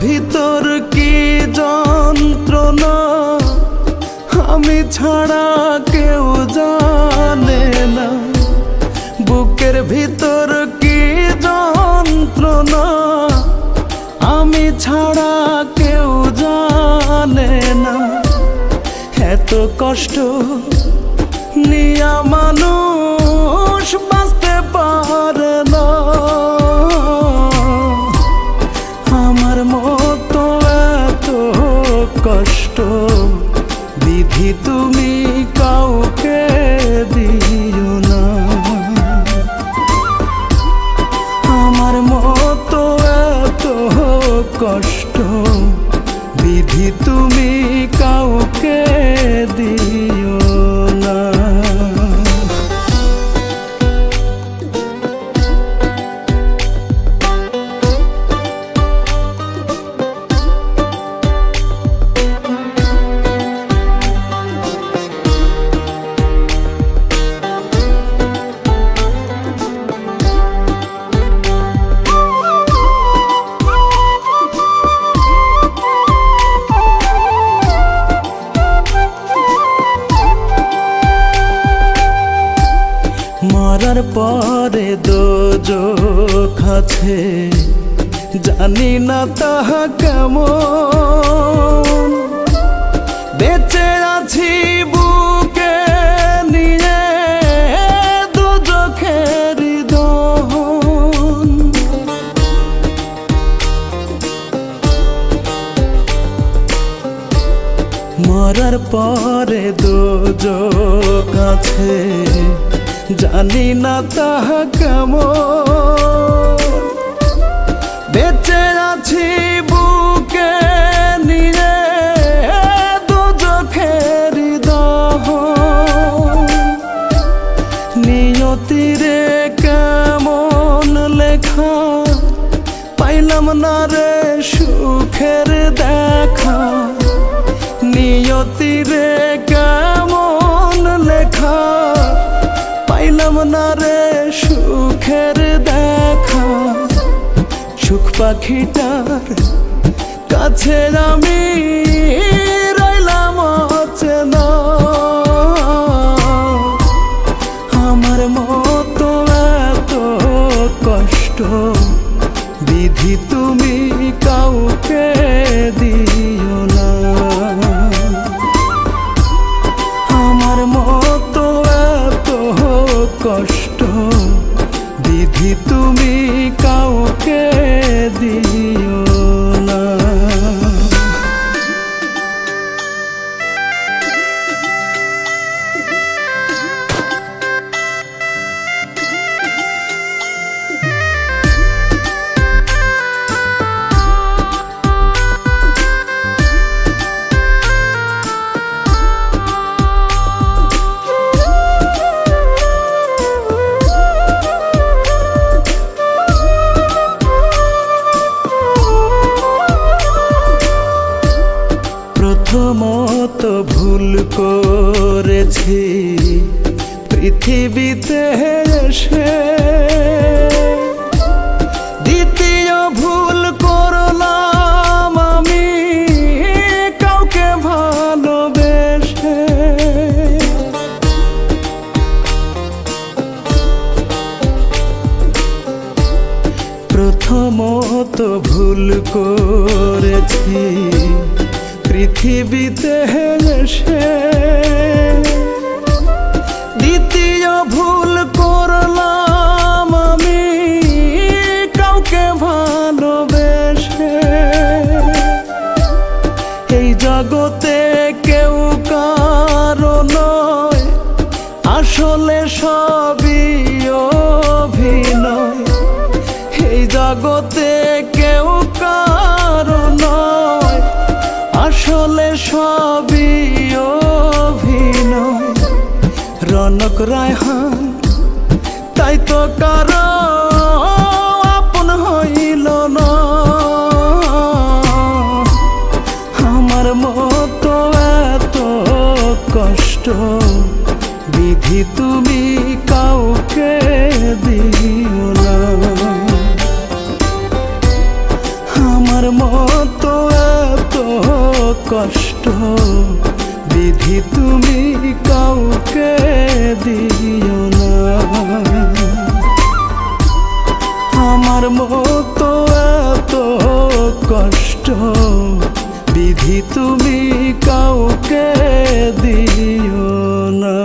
ভিতর কি যন্ত্রণা আমি ছাড়া কেউ জানে না। বুকের ভিতর কি যন্ত্রণা আমি ছাড়া কেউ জানে না। এত কষ্ট নিয়া মানুষ বাঁচতে পারে না। আমার মতো এত কষ্ট বিধি তুমি কাউকে দিও না। আমার মতো এত কষ্ট বিধি তুমি কাউকে দিও না। মরার পরে দোজখ আছে জানি না তাহা কেমন। বেঁচে আছি বুকে নিয়ে দোজখের দহন। মরার পরে দোজখ আছে জানি না তাহা কেমন। বেঁচে আছি বুকে নিয়ে দোজখের দহন। নিয়তিরে কেমন লেখা পাইলাম না রে সুখের দেখা। নিয়তিরে কেমন লেখা পাইলাম না রে সুখের দেখা। সুখ পাখিটার কাছে আমি রইলাম অচেনা। আমার মতো এত কষ্ট বিধি তুমি কাউকে দিও না। আমার মতো এত কষ্ট বিধি তুমি কাউকে দিও না। প্রথমত ভুল করেছি পৃথিবীতে এসে। দ্বিতীয় ভুল করলাম আমি কাউকে ভালোবেসে। প্রথমত ভুল করেছি পৃথিবীতে এসে। দ্বিতীয় ভুল করলাম আমি কাউকে ভালোবেসে। এই জগতে কেউ কারো নয় আসলে সবই অভিনয়। এই জগতে কেউ কারো নয় আসলে সবই অভিনয়। রনক রায়হান তাই তো কারো আপন হইল না। আমার মতো এত কষ্ট বিধি তুমি কাউকে দিও না। আমার মতো এত কষ্ট বিধি তুমি কাউকে দিও না। আমার মতো এত কষ্ট বিধি তুমি কাউকে দিও না।